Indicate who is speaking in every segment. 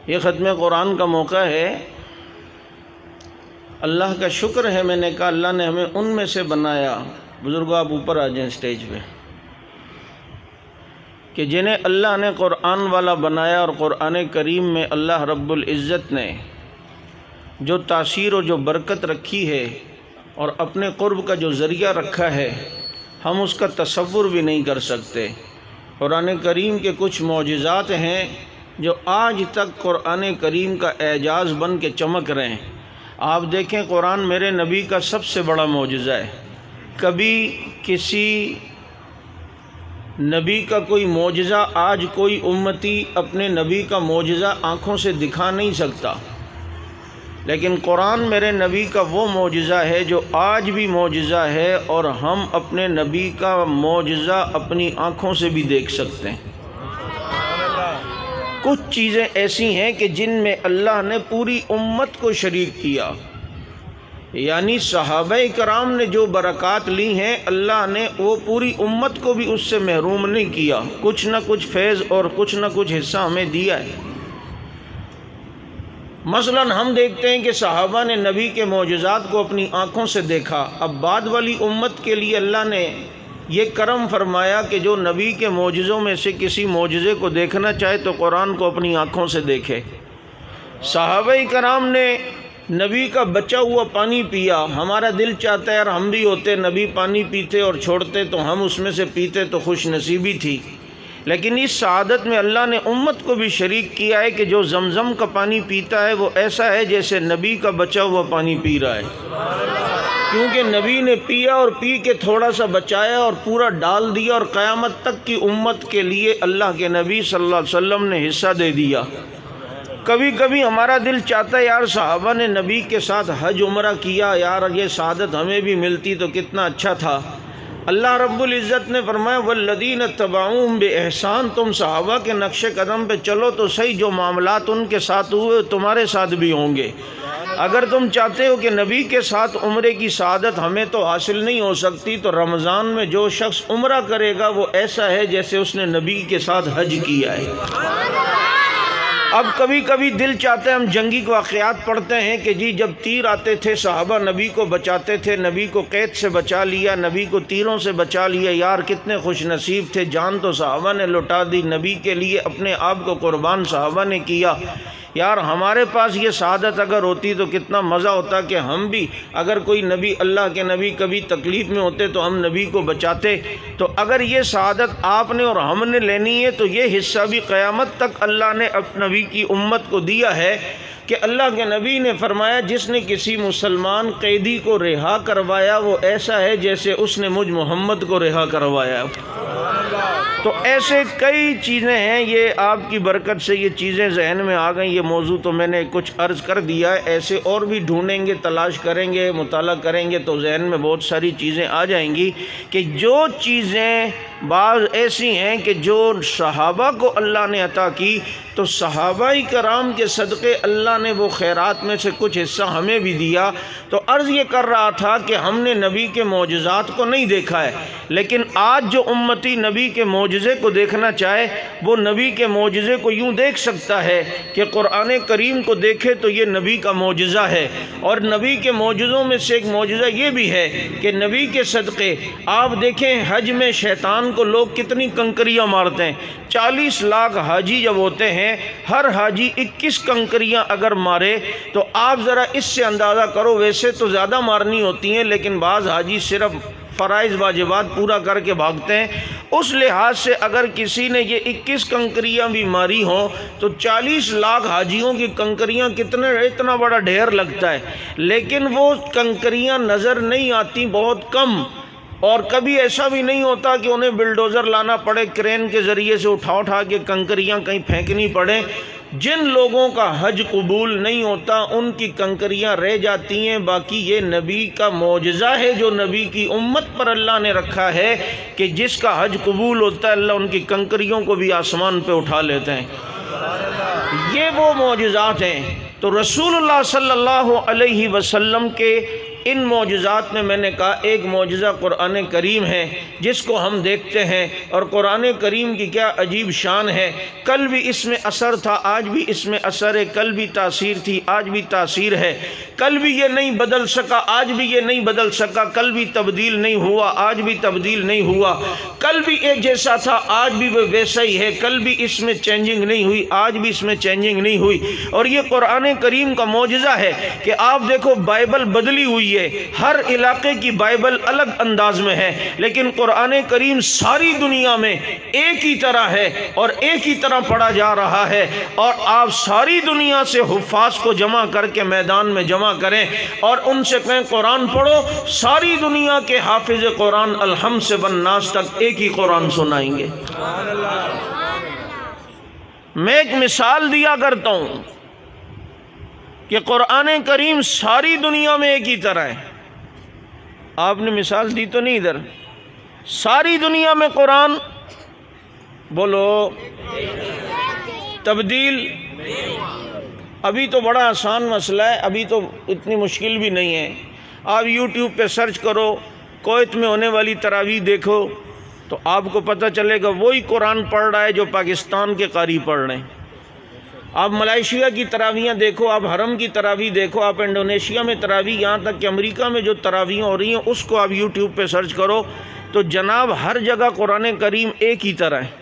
Speaker 1: یہ ختم قرآن کا موقع ہے، اللہ کا شکر ہے، میں نے کہا اللہ نے ہمیں ان میں سے بنایا، بزرگوں آپ اوپر آ جائیں سٹیج پہ، کہ جنہیں اللہ نے قرآن والا بنایا، اور قرآن کریم میں اللہ رب العزت نے جو تاثیر و جو برکت رکھی ہے اور اپنے قرب کا جو ذریعہ رکھا ہے، ہم اس کا تصور بھی نہیں کر سکتے۔ قرآن کریم کے کچھ معجزات ہیں جو آج تک قرآن کریم کا اعجاز بن کے چمک رہے ہیں۔ آپ دیکھیں قرآن میرے نبی کا سب سے بڑا معجزہ ہے۔ کبھی کسی نبی کا کوئی معجزہ آج کوئی امتی اپنے نبی کا معجزہ آنکھوں سے دکھا نہیں سکتا، لیکن قرآن میرے نبی کا وہ معجزہ ہے جو آج بھی معجزہ ہے، اور ہم اپنے نبی کا معجزہ اپنی آنکھوں سے بھی دیکھ سکتے ہیں۔ کچھ چیزیں ایسی ہیں کہ جن میں اللہ نے پوری امت کو شریک کیا، یعنی صحابہ کرام نے جو برکات لی ہیں اللہ نے وہ پوری امت کو بھی اس سے محروم نہیں کیا، کچھ نہ کچھ فیض اور کچھ نہ کچھ حصہ ہمیں دیا ہے۔ مثلا ہم دیکھتے ہیں کہ صحابہ نے نبی کے معجزات کو اپنی آنکھوں سے دیکھا، اب بعد والی امت کے لیے اللہ نے یہ کرم فرمایا کہ جو نبی کے معجزوں میں سے کسی معجزے کو دیکھنا چاہے تو قرآن کو اپنی آنکھوں سے دیکھے۔ صحابہ کرام نے نبی کا بچا ہوا پانی پیا، ہمارا دل چاہتا ہے یار ہم بھی ہوتے، نبی پانی پیتے اور چھوڑتے تو ہم اس میں سے پیتے تو خوش نصیبی تھی، لیکن اس سعادت میں اللہ نے امت کو بھی شریک کیا ہے کہ جو زمزم کا پانی پیتا ہے وہ ایسا ہے جیسے نبی کا بچا ہوا پانی پی رہا ہے، کیونکہ نبی نے پیا اور پی کے تھوڑا سا بچایا اور پورا ڈال دیا، اور قیامت تک کی امت کے لیے اللہ کے نبی صلی اللہ علیہ وسلم نے حصہ دے دیا۔ کبھی کبھی ہمارا دل چاہتا ہے یار صحابہ نے نبی کے ساتھ حج عمرہ کیا، یار یہ سعادت ہمیں بھی ملتی تو کتنا اچھا تھا۔ اللہ رب العزت نے فرمایا والذین اتبعوہم بإحسان، تم صحابہ کے نقش قدم پہ چلو تو صحیح، جو معاملات ان کے ساتھ ہوئے تمہارے ساتھ بھی ہوں گے۔ اگر تم چاہتے ہو کہ نبی کے ساتھ عمرے کی سعادت ہمیں تو حاصل نہیں ہو سکتی، تو رمضان میں جو شخص عمرہ کرے گا وہ ایسا ہے جیسے اس نے نبی کے ساتھ حج کیا ہے۔ اب کبھی کبھی دل چاہتا ہے، ہم جنگی واقعات پڑھتے ہیں کہ جی جب تیر آتے تھے صحابہ نبی کو بچاتے تھے، نبی کو قید سے بچا لیا، نبی کو تیروں سے بچا لیا، یار کتنے خوش نصیب تھے، جان تو صحابہ نے لوٹا دی، نبی کے لیے اپنے آپ کو قربان صحابہ نے کیا۔ یار ہمارے پاس یہ سعادت اگر ہوتی تو کتنا مزہ ہوتا کہ ہم بھی، اگر کوئی نبی اللہ کے نبی کبھی تکلیف میں ہوتے تو ہم نبی کو بچاتے۔ تو اگر یہ سعادت آپ نے اور ہم نے لینی ہے تو یہ حصہ بھی قیامت تک اللہ نے اپنے نبی کی امت کو دیا ہے، کہ اللہ کے نبی نے فرمایا جس نے کسی مسلمان قیدی کو رہا کروایا وہ ایسا ہے جیسے اس نے مجھ محمد کو رہا کروایا۔ تو ایسے کئی چیزیں ہیں، یہ آپ کی برکت سے یہ چیزیں ذہن میں آ گئیں۔ یہ موضوع تو میں نے کچھ عرض کر دیا ہے، ایسے اور بھی ڈھونڈیں گے، تلاش کریں گے، مطالعہ کریں گے تو ذہن میں بہت ساری چیزیں آ جائیں گی، کہ جو چیزیں بعض ایسی ہیں کہ جو صحابہ کو اللہ نے عطا کی، تو صحابہ کرام کے صدقے اللہ نے وہ خیرات میں سے کچھ حصہ ہمیں بھی دیا۔ تو عرض یہ کر رہا تھا کہ ہم نے نبی کے معجزات کو نہیں دیکھا ہے، لیکن آج جو امتی نبی کے معجزے کو دیکھنا چاہے وہ نبی کے معجزے کو یوں دیکھ سکتا ہے کہ قرآن کریم کو دیکھے تو یہ نبی کا معجزہ ہے۔ اور نبی کے معجزوں میں سے ایک معجزہ یہ بھی ہے کہ نبی کے صدقے آپ دیکھیں حج میں شیطان کو لوگ کتنی کنکریاں مارتے ہیں، 40 لاکھ حاجی جب ہوتے ہیں، ہر حاجی 21 کنکریاں اگر مارے تو آپ ذرا اس سے اندازہ کرو، ویسے تو زیادہ مارنی ہوتی ہیں لیکن بعض حاجی صرف فرائض واجبات پورا کر کے بھاگتے ہیں۔ اس لحاظ سے اگر کسی نے یہ 21 کنکریاں بھی ماری ہوں تو 40 لاکھ حاجیوں کی کنکریاں اتنا بڑا ڈھیر لگتا ہے، لیکن وہ کنکریاں نظر نہیں آتی، بہت کم، اور کبھی ایسا بھی نہیں ہوتا کہ انہیں بلڈوزر لانا پڑے، کرین کے ذریعے سے اٹھا کے کنکریاں کہیں پھینکنی پڑے۔ جن لوگوں کا حج قبول نہیں ہوتا ان کی کنکریاں رہ جاتی ہیں، باقی یہ نبی کا معجزہ ہے جو نبی کی امت پر اللہ نے رکھا ہے کہ جس کا حج قبول ہوتا ہے اللہ ان کی کنکریوں کو بھی آسمان پہ اٹھا لیتے ہیں۔ یہ وہ معجزات ہیں۔ تو رسول اللہ صلی اللہ علیہ وسلم کے ان معجزات میں نے کہا ایک معجزہ قرآن کریم ہے جس کو ہم دیکھتے ہیں، اور قرآن کریم کی کیا عجیب شان ہے۔ کل بھی اس میں اثر تھا، آج بھی اس میں اثر ہے، کل بھی تاثیر تھی، آج بھی تاثیر ہے، کل بھی یہ نہیں بدل سکا، آج بھی یہ نہیں بدل سکا، کل بھی تبدیل نہیں ہوا، آج بھی تبدیل نہیں ہوا، کل بھی ایک جیسا تھا، آج بھی وہ ویسا ہی ہے، کل بھی اس میں چینجنگ نہیں ہوئی، آج بھی اس میں چینجنگ نہیں ہوئی۔ اور یہ قرآن کریم کا معجزہ ہے کہ آپ دیکھو بائبل بدلی ہوئی ہے، ہر علاقے کی بائبل الگ انداز میں ہے، لیکن قرآن کریم ساری دنیا میں ایک ہی طرح ہے اور ایک ہی طرح پڑھا جا رہا ہے۔ اور آپ ساری دنیا سے حفاظ کو جمع کر کے میدان میں جمع کریں اور ان سے کہیں قرآن پڑھو، ساری دنیا کے حافظ قرآن الحمد سے بالناس تک ایک ہی قرآن سنائیں گے۔ میں ایک مثال دیا کرتا ہوں کہ قرآن کریم ساری دنیا میں ایک ہی طرح ہے۔ آپ نے مثال دی تو نہیں ادھر؟ ساری دنیا میں قرآن بولو تبدیل۔ ابھی تو بڑا آسان مسئلہ ہے، ابھی تو اتنی مشکل بھی نہیں ہے۔ آپ یوٹیوب پہ سرچ کرو، کویت میں ہونے والی تراویح دیکھو تو آپ کو پتہ چلے گا وہی قرآن پڑھ رہا ہے جو پاکستان کے قاری پڑھ رہے ہیں۔ آپ ملائیشیا کی تراویحیں دیکھو، آپ حرم کی تراویح دیکھو، آپ انڈونیشیا میں تراویح، یہاں تک کہ امریکہ میں جو تراویح ہو رہی ہیں اس کو آپ یوٹیوب پہ سرچ کرو تو جناب ہر جگہ قرآن کریم ایک ہی طرح ہے۔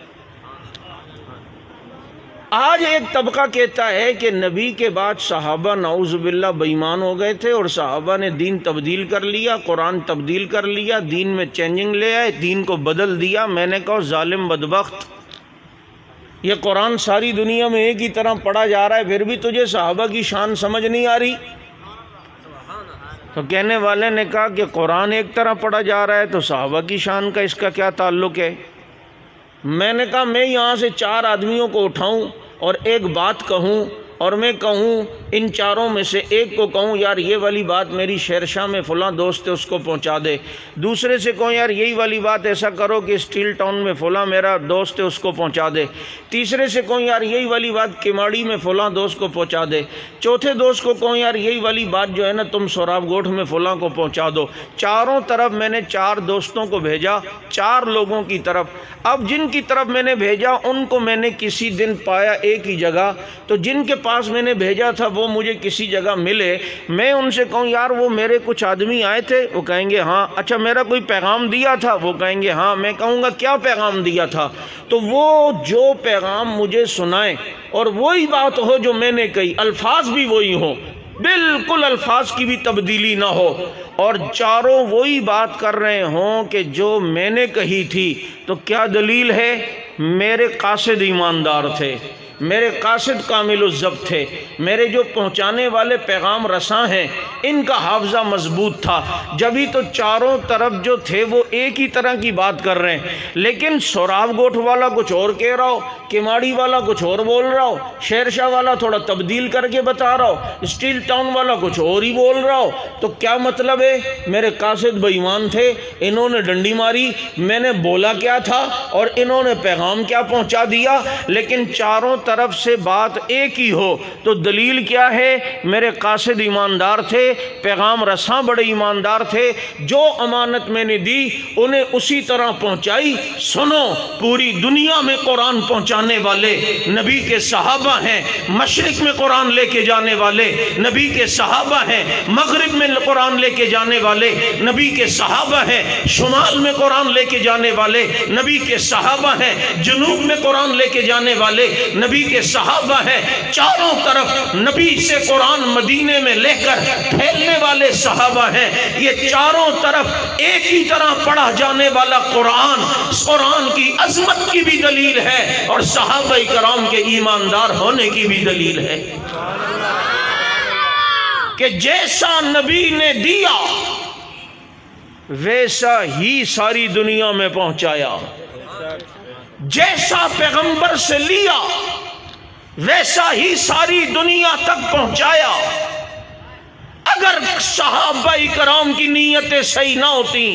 Speaker 1: آج ایک طبقہ کہتا ہے کہ نبی کے بعد صحابہ نعوذ باللہ بے ایمان ہو گئے تھے اور صحابہ نے دین تبدیل کر لیا، قرآن تبدیل کر لیا، دین میں چینجنگ لے آئے، دین کو بدل دیا۔ میں نے کہا ظالم بدبخت، یہ قرآن ساری دنیا میں ایک ہی طرح پڑھا جا رہا ہے، پھر بھی تجھے صحابہ کی شان سمجھ نہیں آ رہی؟ تو کہنے والے نے کہا کہ قرآن ایک طرح پڑھا جا رہا ہے تو صحابہ کی شان کا اس کا کیا تعلق ہے؟ میں نے کہا میں یہاں سے 4 آدمیوں کو اٹھاؤں اور ایک بات کہوں اور میں کہوں ان چاروں میں سے ایک کو کہوں یار یہ والی بات میری شہرشاہ میں فلاں دوست ہے اس کو پہنچا دے، دوسرے سے کہوں یار یہی والی بات ایسا کرو کہ اسٹیل ٹاؤن میں فلاں میرا دوست ہے اس کو پہنچا دے، تیسرے سے کہوں یار یہی والی بات کماڑی میں فلاں دوست کو پہنچا دے، چوتھے دوست کو کہوں یار یہی والی بات جو ہے نا تم سوراب گوٹھ میں فلاں کو پہنچا دو۔ چاروں طرف میں نے 4 دوستوں کو بھیجا، 4 لوگوں کی طرف۔ اب جن کی طرف میں نے بھیجا ان کو میں نے کسی دن پایا ایک ہی جگہ، تو جن کے پاس میں نے بھیجا تھا وہ مجھے کسی جگہ ملے، میں ان سے کہوں یار وہ میرے کچھ آدمی آئے تھے، وہ کہیں گے ہاں۔ اچھا میرا کوئی پیغام دیا تھا؟ وہ کہیں گے ہاں۔ میں کہوں گا کیا پیغام دیا تھا؟ تو وہ جو پیغام مجھے سنائیں اور وہی بات ہو جو میں نے کہی، الفاظ بھی وہی ہوں، بالکل الفاظ کی بھی تبدیلی نہ ہو، اور چاروں وہی بات کر رہے ہوں کہ جو میں نے کہی تھی۔ تو کیا دلیل ہے؟ میرے قاصد ایماندار تھے، میرے قاصد کامل الضبط تھے، میرے جو پہنچانے والے پیغام رساں ہیں ان کا حافظہ مضبوط تھا، جبھی تو چاروں طرف جو تھے وہ ایک ہی طرح کی بات کر رہے ہیں۔ لیکن سوراب گوٹھ والا کچھ اور کہہ رہا ہو، کماڑی والا کچھ اور بول رہا ہو، شہرشاہ والا تھوڑا تبدیل کر کے بتا رہا ہو، اسٹیل ٹاؤن والا کچھ اور ہی بول رہا ہو، تو کیا مطلب ہے؟ میرے قاصد بے ایمان تھے، انہوں نے ڈنڈی ماری، میں نے بولا کیا تھا اور انہوں نے پیغام کیا پہنچا دیا، لیکن چاروں طرف سے بات ایک ہی ہو۔ تو دلیل کیا ہے؟ میرے قاصد ایماندار تھے، پیغام رساں بڑے ایماندار تھے، جو امانت میں نے دی انہیں اسی طرح پہنچائی۔ سنو، پوری دنیا میں قرآن پہنچانے والے نبی کے صحابہ ہیں، مشرق میں قرآن لے کے جانے والے نبی کے صحابہ ہیں، مغرب میں قرآن لے کے جانے والے نبی کے صحابہ ہیں، شمال میں قرآن لے کے جانے والے نبی کے صحابہ ہیں، جنوب میں قرآن لے کے جانے والے نبی کے صحابہ ہیں، چاروں طرف نبی سے قرآن مدینے میں لے کر پھیلنے والے صحابہ ہیں۔ یہ چاروں طرف ایک ہی طرح پڑھا جانے والا قرآن کی عظمت کی بھی دلیل ہے اور صحابہ کرام کے ایماندار ہونے کی بھی دلیل ہے کہ جیسا نبی نے دیا ویسا ہی ساری دنیا میں پہنچایا، جیسا پیغمبر سے لیا ویسا ہی ساری دنیا تک پہنچایا۔ اگر صحابہ کرام کی نیتیں صحیح نہ ہوتی،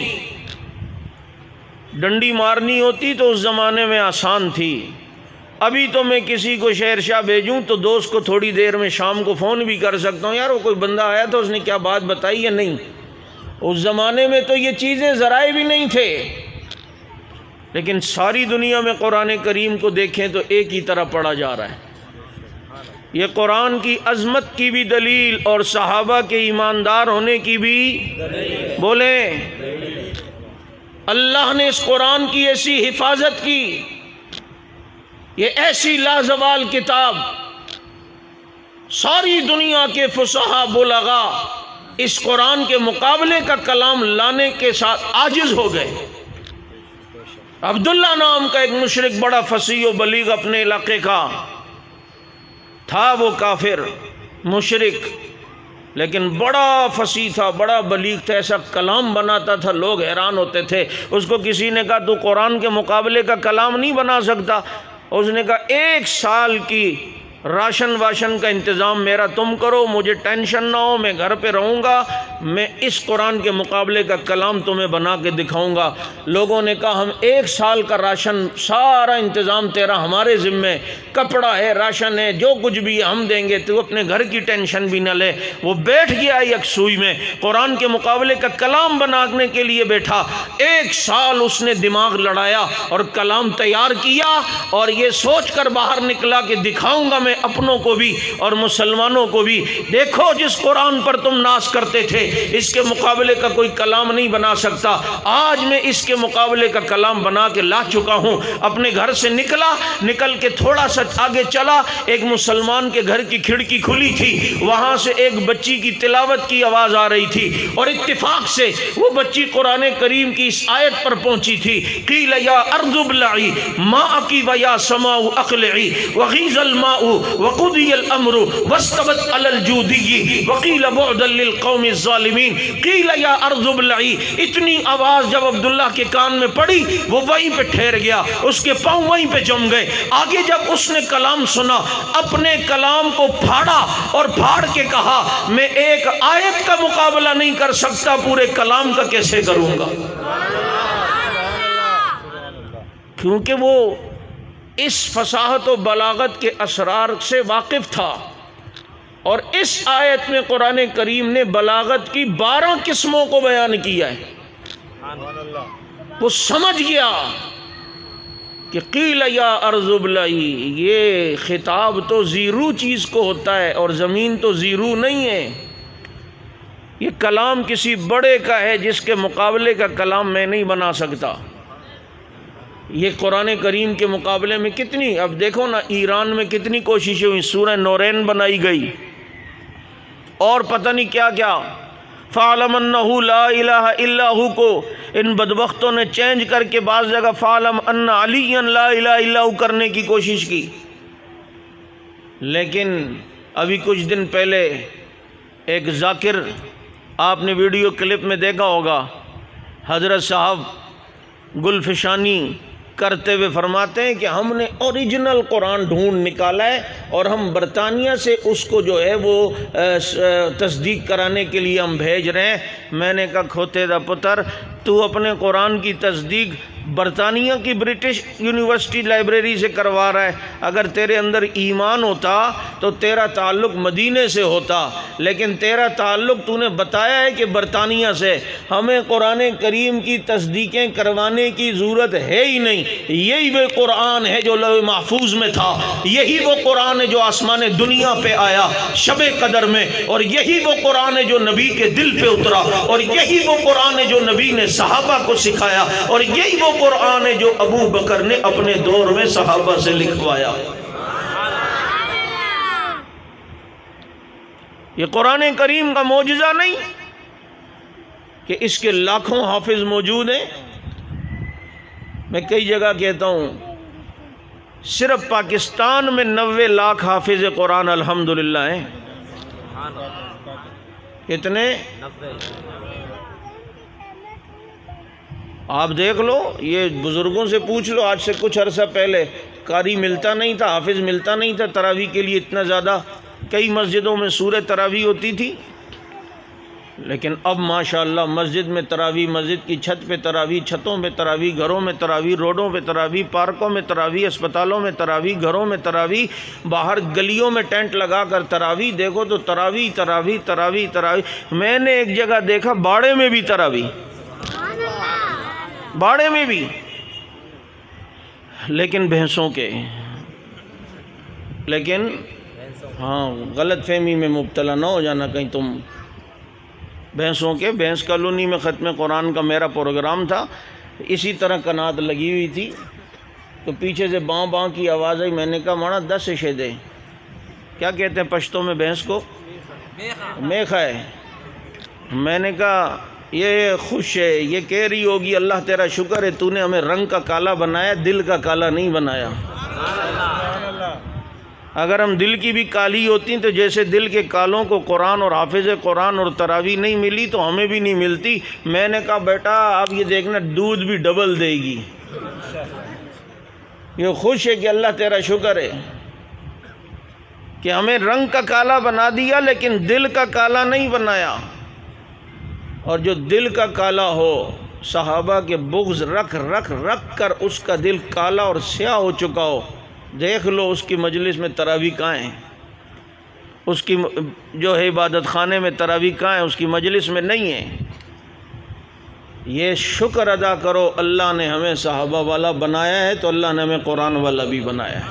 Speaker 1: ڈنڈی مارنی ہوتی تو اس زمانے میں آسان تھی۔ ابھی تو میں کسی کو شہرشاہ بھیجوں تو دوست کو تھوڑی دیر میں شام کو فون بھی کر سکتا ہوں، یار وہ کوئی بندہ آیا تو اس نے کیا بات بتائی یا نہیں۔ اس زمانے میں تو یہ چیزیں ذرائع بھی نہیں تھے، لیکن ساری دنیا میں قرآن کریم کو دیکھیں تو ایک ہی طرح پڑھا جا رہا ہے۔ یہ قرآن کی عظمت کی بھی دلیل اور صحابہ کے ایماندار ہونے کی بھی بولیں، اللہ نے اس قرآن کی ایسی حفاظت کی، یہ ایسی لازوال کتاب، ساری دنیا کے فصحاء بلغاء اس قرآن کے مقابلے کا کلام لانے کے ساتھ عاجز ہو گئے۔ عبداللہ نام کا ایک مشرک بڑا فصیح و بلیغ اپنے علاقے کا تھا، وہ کافر مشرک لیکن بڑا فصیح تھا، بڑا بلیغ تھا، ایسا کلام بناتا تھا لوگ حیران ہوتے تھے۔ اس کو کسی نے کہا تو قرآن کے مقابلے کا کلام نہیں بنا سکتا؟ اس نے کہا 1 سال کی راشن واشن کا انتظام میرا تم کرو، مجھے ٹینشن نہ ہو، میں گھر پہ رہوں گا، میں اس قرآن کے مقابلے کا کلام تمہیں بنا کے دکھاؤں گا۔ لوگوں نے کہا ہم 1 سال کا راشن سارا انتظام تیرا ہمارے ذمے، کپڑا ہے، راشن ہے، جو کچھ بھی ہے ہم دیں گے، تو اپنے گھر کی ٹینشن بھی نہ لے۔ وہ بیٹھ گیا یکسوئی میں، قرآن کے مقابلے کا کلام بنانے کے لیے بیٹھا۔ 1 سال اس نے دماغ لڑایا اور کلام تیار کیا، اور یہ سوچ کر باہر نکلا کہ دکھاؤں گا میں اپنوں کو بھی اور مسلمانوں کو بھی، دیکھو جس قرآن پر تم ناز کرتے تھے اس کے مقابلے کا کوئی کلام نہیں بنا سکتا، آج میں اس کے مقابلے کا کلام بنا کے لا چکا ہوں۔ اپنے گھر سے نکل کے تھوڑا سا آگے چلا، ایک مسلمان کے گھر کی کھڑکی کھلی تھی، وہاں سے ایک بچی کی تلاوت کی آواز آ رہی تھی، اور اتفاق سے وہ بچی قرآن کریم کی اس آیت پر پہنچی تھی، قیل یا ارض ابلعی ماءکی ویا سماء اقلعی وغیض الماء وقضی الامر واستوت علی الجودی وقیل بعدا للقوم الظالمین قیل یا ارض ابلعی۔ اتنی آواز جب عبداللہ کے کان میں پڑی وہ وہیں پہ ٹھہر گیا، اس کے پاؤں وہیں پہ جم گئے۔ آگے جب اس نے کلام سنا، اپنے کلام کو پھاڑا اور پھاڑ کے کہا میں ایک آیت کا مقابلہ نہیں کر سکتا، پورے کلام کا کیسے کروں گا؟ کیونکہ وہ اس فصاحت و بلاغت کے اسرار سے واقف تھا، اور اس آیت میں قرآن کریم نے بلاغت کی 12 قسموں کو بیان کیا ہے۔ وہ سمجھ گیا کہ قیل یا ارض ابلعی، یہ خطاب تو زیرو چیز کو ہوتا ہے اور زمین تو زیرو نہیں ہے، یہ کلام کسی بڑے کا ہے جس کے مقابلے کا کلام میں نہیں بنا سکتا۔ یہ قرآن کریم کے مقابلے میں کتنی، اب دیکھو نا ایران میں کتنی کوششیں ہوئی، سورہ نورین بنائی گئی اور پتہ نہیں کیا کیا، فَعْلَمْ أَنَّهُ لَا إِلَهَ إِلَّا هُ کو ان بدبختوں نے چینج کر کے بعض جگہ فَعْلَمْ أَنَّ عَلِيًّا لَا إِلَهَ إِلَّا هُ کرنے کی کوشش کی۔ لیکن ابھی کچھ دن پہلے ایک ذاکر، آپ نے ویڈیو کلپ میں دیکھا ہوگا، حضرت صاحب گلفشانی کرتے ہوئے فرماتے ہیں کہ ہم نے اوریجنل قرآن ڈھونڈ نکالا ہے اور ہم برطانیہ سے اس کو جو ہے وہ تصدیق کرانے کے لیے ہم بھیج رہے ہیں۔ میں نے کہا کھوتے دا پتر، تو اپنے قرآن کی تصدیق برطانیہ کی برٹش یونیورسٹی لائبریری سے کروا رہا ہے، اگر تیرے اندر ایمان ہوتا تو تیرا تعلق مدینے سے ہوتا، لیکن تیرا تعلق تو نے بتایا ہے کہ برطانیہ سے۔ ہمیں قرآن کریم کی تصدیقیں کروانے کی ضرورت ہے ہی نہیں، یہی وہ قرآن ہے جو لوح محفوظ میں تھا، یہی وہ قرآن ہے جو آسمان دنیا پہ آیا شب قدر میں، اور یہی وہ قرآن ہے جو نبی کے دل پہ اترا، اور یہی وہ قرآن ہے جو نبی نے صحابہ کو سکھایا، اور یہی وہ قرآن ہے جو ابو بکر نے اپنے دور میں صحابہ سے لکھوایا۔ یہ قرآن کریم کا معجزہ نہیں کہ اس کے لاکھوں حافظ موجود ہیں۔ میں کئی جگہ کہتا ہوں صرف پاکستان میں 90 لاکھ حافظ قرآن الحمدللہ ہیں۔ کتنے؟ آپ دیکھ لو، یہ بزرگوں سے پوچھ لو، آج سے کچھ عرصہ پہلے قاری ملتا نہیں تھا، حافظ ملتا نہیں تھا، تراویح کے لیے اتنا زیادہ کئی مسجدوں میں سورہ تراویح ہوتی تھی، لیکن اب ماشاءاللہ مسجد میں تراویح، مسجد کی چھت پہ تراویح، چھتوں پہ تراویح، گھروں میں تراویح، روڈوں پہ تراویح، پارکوں میں تراویح، اسپتالوں میں تراویح، گھروں میں تراویح، باہر گلیوں میں ٹینٹ لگا کر تراویح، دیکھو تو تراویح تراویح تراویح تراویح۔ میں نے ایک جگہ دیکھا باڑے میں بھی تراویح، باڑے میں بھی، لیکن بھینسوں کے، لیکن ہاں غلط فہمی میں مبتلا نہ ہو جانا کہیں تم، بھینسوں کے۔ بھینس کالونی میں ختم قرآن کا میرا پروگرام تھا، اسی طرح کنات لگی ہوئی تھی، تو پیچھے سے باں باں کی آواز آئی، میں نے کہا مانا 10 اشے دے، کیا کہتے ہیں پشتوں میں بھینس کو؟ میخا ہے۔ میں نے کہا یہ خوش ہے، یہ کہہ رہی ہوگی اللہ تیرا شکر ہے تو نے ہمیں رنگ کا کالا بنایا، دل کا کالا نہیں بنایا۔ اگر ہم دل کی بھی کالی ہوتی تو جیسے دل کے کالوں کو قرآن اور حافظ قرآن اور تراویح نہیں ملی تو ہمیں بھی نہیں ملتی۔ میں نے کہا بیٹا اب یہ دیکھنا دودھ بھی ڈبل دے گی۔ یہ خوش ہے کہ اللہ تیرا شکر ہے کہ ہمیں رنگ کا کالا بنا دیا لیکن دل کا کالا نہیں بنایا۔ اور جو دل کا کالا ہو، صحابہ کے بغض رکھ رکھ رکھ کر اس کا دل کالا اور سیاہ ہو چکا ہو، دیکھ لو اس کی مجلس میں تراویح کہاں ہیں، اس کی جو ہے عبادت خانے میں تراویح کہاں ہیں، اس کی مجلس میں نہیں ہے۔ یہ شکر ادا کرو اللہ نے ہمیں صحابہ والا بنایا ہے تو اللہ نے ہمیں قرآن والا بھی بنایا ہے،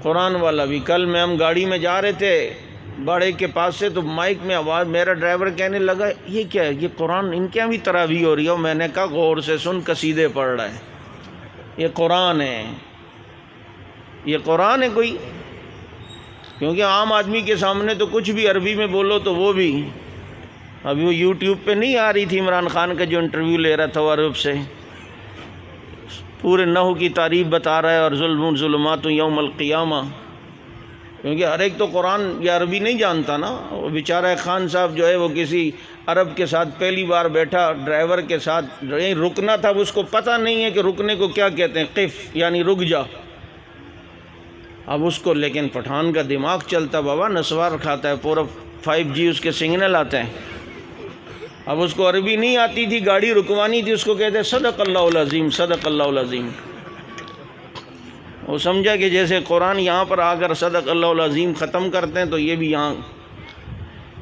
Speaker 1: قرآن والا بھی۔ کل میں ہم گاڑی میں جا رہے تھے باڑے کے پاس سے، تو مائک میں آواز، میرا ڈرائیور کہنے لگا یہ کیا ہے، یہ قرآن ان کے یہاں بھی تراویح ہو رہی ہے؟ میں نے کہا غور سے سن، قصیدے پڑھ رہا ہے، یہ قرآن ہے، یہ قرآن ہے کوئی؟ کیونکہ عام آدمی کے سامنے تو کچھ بھی عربی میں بولو تو وہ بھی، ابھی وہ یوٹیوب پہ نہیں آ رہی تھی عمران خان کا جو انٹرویو لے رہا تھا وہ عرب سے، پورے نحو کی تعریف بتا رہا ہے، اور ظلم ظلمات یوم القیامہ، کیونکہ ہر ایک تو قرآن یا عربی نہیں جانتا نا۔ وہ بیچارہ خان صاحب جو ہے وہ کسی عرب کے ساتھ پہلی بار بیٹھا، ڈرائیور کے ساتھ رکنا تھا، اس کو پتہ نہیں ہے کہ رکنے کو کیا کہتے ہیں، قف یعنی رک جا۔ اب اس کو لیکن پٹھان کا دماغ چلتا، بابا نسوار کھاتا ہے، پورا 5G اس کے سگنل آتے ہیں۔ اب اس کو عربی نہیں آتی تھی، گاڑی رکوانی تھی، اس کو کہتے ہیں صدق اللہ العظیم، صدق اللہ العظیم۔ وہ سمجھا کہ جیسے قرآن یہاں پر آ کر صدق اللہ العظیم ختم کرتے ہیں تو یہ بھی یہاں۔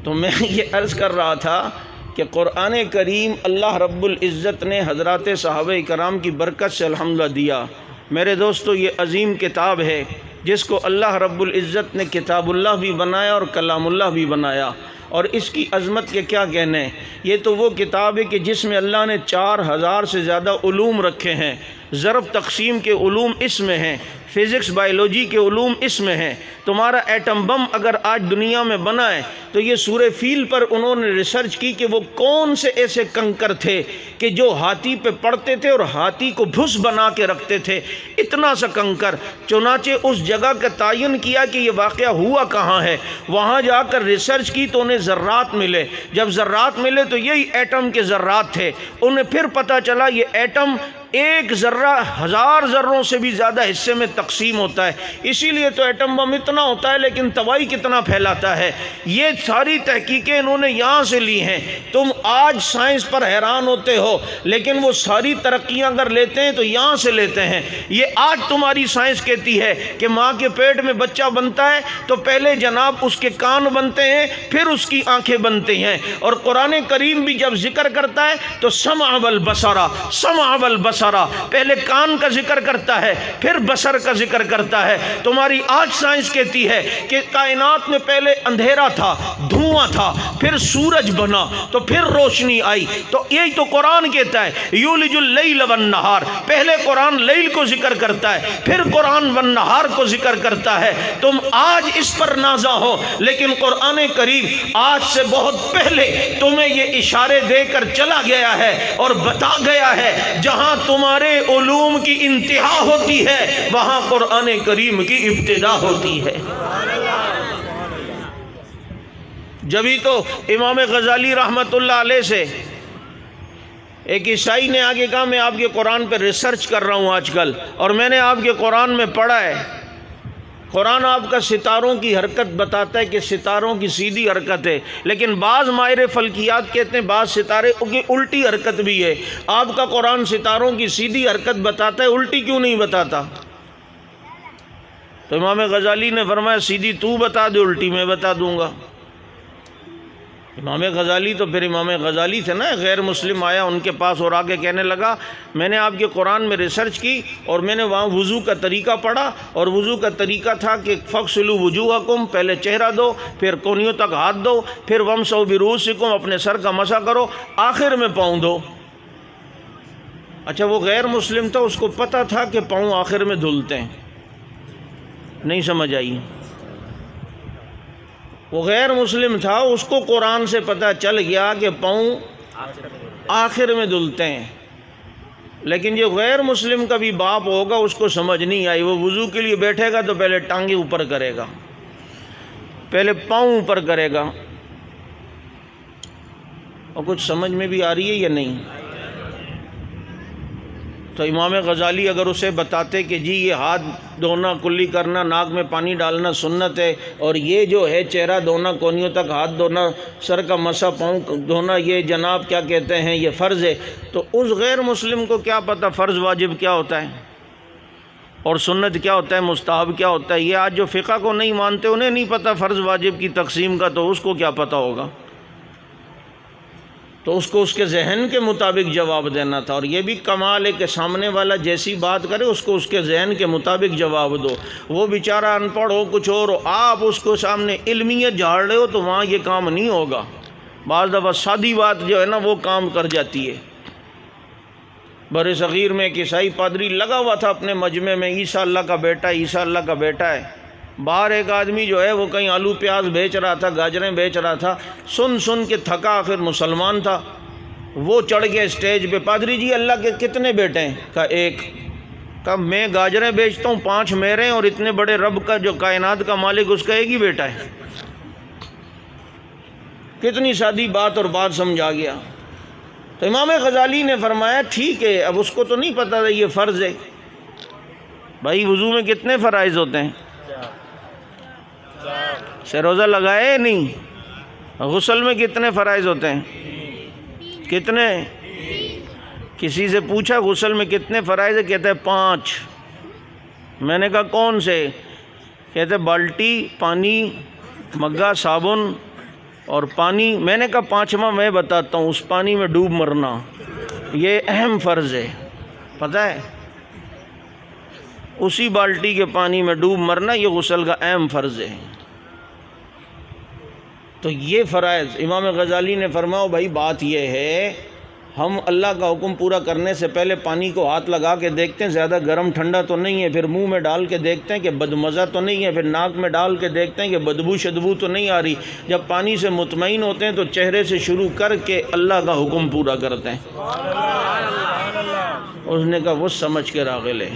Speaker 1: تو میں یہ عرض کر رہا تھا کہ قرآن کریم اللہ رب العزت نے حضرات صحابہ کرام کی برکت سے الحمدللہ دیا۔ میرے دوستو یہ عظیم کتاب ہے جس کو اللہ رب العزت نے کتاب اللہ بھی بنایا اور کلام اللہ بھی بنایا، اور اس کی عظمت کے کیا کہنے۔ یہ تو وہ کتاب ہے کہ جس میں اللہ نے 4000 سے زیادہ علوم رکھے ہیں، ضرب تقسیم کے علوم اس میں ہیں، فزکس بائیولوجی کے علوم اس میں ہیں۔ تمہارا ایٹم بم اگر آج دنیا میں بنا ہے تو یہ سورہ فیل پر انہوں نے ریسرچ کی کہ وہ کون سے ایسے کنکر تھے کہ جو ہاتھی پہ پڑتے تھے اور ہاتھی کو بھس بنا کے رکھتے تھے، اتنا سا کنکر۔ چنانچہ اس جگہ کا تعین کیا کہ یہ واقعہ ہوا کہاں ہے، وہاں جا کر ریسرچ کی تو انہیں ذرات ملے۔ جب ذرات ملے تو یہی ایٹم کے ذرات تھے۔ انہیں پھر پتہ چلا یہ ایٹم ایک ذرہ 1000 ذروں سے بھی زیادہ حصے میں تقسیم ہوتا ہے، اسی لیے تو ایٹم بم اتنا ہوتا ہے لیکن تباہی کتنا پھیلاتا ہے۔ یہ ساری تحقیقیں انہوں نے یہاں سے لی ہیں۔ تم آج سائنس پر حیران ہوتے ہو لیکن وہ ساری ترقیاں اگر لیتے ہیں تو یہاں سے لیتے ہیں۔ یہ آج تمہاری سائنس کہتی ہے کہ ماں کے پیٹ میں بچہ بنتا ہے تو پہلے جناب اس کے کان بنتے ہیں، پھر اس کی آنکھیں بنتی ہیں، اور قرآن کریم بھی جب ذکر کرتا ہے تو سمع والبصر، سمع والبصر، پہلے کان کا ذکر کرتا ہے پھر بصر کا ذکر کرتا ہے۔ تمہاری آج سائنس کہتی ہے کہ کائنات میں پہلے اندھیرا تھا، دھواں تھا، پھر سورج بنا تو پھر روشنی آئی۔ تو یہی تو قرآن کہتا ہے یولج اللیل والنہار، پہلے قرآن لیل کو ذکر کرتا ہے پھر قرآن والنہار کو ذکر کرتا ہے۔ تم آج اس پر نازا ہو لیکن قرآن کریم آج سے بہت پہلے تمہیں یہ اشارے دے کر چلا گیا ہے اور بتا گیا ہے جہاں تمہارے علوم کی انتہا ہوتی ہے وہاں قرآن کریم کی ابتدا ہوتی ہے۔ جبھی تو امام غزالی رحمت اللہ علیہ سے ایک عیسائی نے آگے کہا میں آپ کے قرآن پہ ریسرچ کر رہا ہوں آج کل، اور میں نے آپ کے قرآن میں پڑھا ہے قرآن آپ کا ستاروں کی حرکت بتاتا ہے کہ ستاروں کی سیدھی حرکت ہے، لیکن بعض ماہر فلکیات کہتے ہیں بعض ستارے کی الٹی حرکت بھی ہے۔ آپ کا قرآن ستاروں کی سیدھی حرکت بتاتا ہے، الٹی کیوں نہیں بتاتا؟ تو امام غزالی نے فرمایا سیدھی تو بتا دے، الٹی میں بتا دوں گا۔ امام غزالی تو پھر امام غزالی تھے نا، غیر مسلم آیا ان کے پاس اور آگے کہنے لگا میں نے آپ کے قرآن میں ریسرچ کی اور میں نے وہاں وضو کا طریقہ پڑھا، اور وضو کا طریقہ تھا کہ فغسلوا وجوہکم، پہلے چہرہ دو، پھر کونیوں تک ہاتھ دو، پھر وامسحوا برؤوسکم، اپنے سر کا مسح کرو، آخر میں پاؤں دو۔ اچھا وہ غیر مسلم تھا، اس کو پتہ تھا کہ پاؤں آخر میں دھلتے ہیں، نہیں سمجھ آئی؟ وہ غیر مسلم تھا، اس کو قرآن سے پتہ چل گیا کہ پاؤں آخر میں دھلتے ہیں، لیکن جو غیر مسلم کا بھی باپ ہوگا اس کو سمجھ نہیں آئی۔ وہ وضو کے لیے بیٹھے گا تو پہلے ٹانگیں اوپر کرے گا، پہلے پاؤں اوپر کرے گا۔ اور کچھ سمجھ میں بھی آ رہی ہے یا نہیں؟ تو امام غزالی اگر اسے بتاتے کہ جی یہ ہاتھ دھونا، کلی کرنا، ناک میں پانی ڈالنا سنت ہے، اور یہ جو ہے چہرہ دھونا، کونیوں تک ہاتھ دھونا، سر کا مسح، پاؤں دھونا، یہ جناب کیا کہتے ہیں یہ فرض ہے، تو اس غیر مسلم کو کیا پتہ فرض واجب کیا ہوتا ہے اور سنت کیا ہوتا ہے، مستحب کیا ہوتا ہے؟ یہ آج جو فقہ کو نہیں مانتے انہیں نہیں پتہ فرض واجب کی تقسیم کا، تو اس کو کیا پتہ ہوگا؟ تو اس کو اس کے ذہن کے مطابق جواب دینا تھا، اور یہ بھی کمال ہے کہ سامنے والا جیسی بات کرے اس کو اس کے ذہن کے مطابق جواب دو۔ وہ بیچارہ ان پڑھ ہو، کچھ اور ہو، آپ اس کو سامنے علمیت جھاڑ رہے ہو تو وہاں یہ کام نہیں ہوگا۔ بعض دفعہ سادی بات جو ہے نا وہ کام کر جاتی ہے۔ بر صغیر میں ایک عیسائی پادری لگا ہوا تھا اپنے مجمع میں، عیسیٰ اللہ کا بیٹا ہے، عیسیٰ اللہ کا بیٹا ہے۔ باہر ایک آدمی جو ہے وہ کہیں آلو پیاز بیچ رہا تھا، گاجریں بیچ رہا تھا، سن کے تھکا، آخر مسلمان تھا، وہ چڑھ گیا اسٹیج پہ، پادری جی اللہ کے کتنے بیٹے ہیں؟ کہا ایک۔ کہا میں گاجریں بیچتا ہوں، 5 میرے ہیں، اور اتنے بڑے رب کا جو کائنات کا مالک اس کا ایک ہی بیٹا ہے۔ کتنی سادی بات، اور بات سمجھا گیا۔ تو امام غزالی نے فرمایا ٹھیک ہے، اب اس کو تو نہیں پتہ تھا یہ فرض ہے۔ بھائی وضو میں کتنے فرائض ہوتے ہیں؟ سے روزہ لگائے نہیں؟ غسل میں کتنے فرائض ہوتے ہیں؟ کتنے؟ کسی سے پوچھا غسل میں کتنے فرائض ہیں؟ کہتے ہیں 5۔ میں نے کہا کون سے؟ کہتے بالٹی پانی، مگا صابن اور پانی۔ میں نے کہا 5واں میں بتاتا ہوں، اس پانی میں ڈوب مرنا، یہ اہم فرض ہے، پتہ ہے؟ اسی بالٹی کے پانی میں ڈوب مرنا یہ غسل کا اہم فرض ہے۔ تو یہ فرائض امام غزالی نے فرمایا بھائی بات یہ ہے، ہم اللہ کا حکم پورا کرنے سے پہلے پانی کو ہاتھ لگا کے دیکھتے ہیں زیادہ گرم ٹھنڈا تو نہیں ہے، پھر منہ میں ڈال کے دیکھتے ہیں کہ بدمزہ تو نہیں ہے، پھر ناک میں ڈال کے دیکھتے ہیں کہ بدبو شدبو تو نہیں آ رہی۔ جب پانی سے مطمئن ہوتے ہیں تو چہرے سے شروع کر کے اللہ کا حکم پورا کرتے ہیں۔ اس نے کہا وہ سمجھ کے راغل ہے۔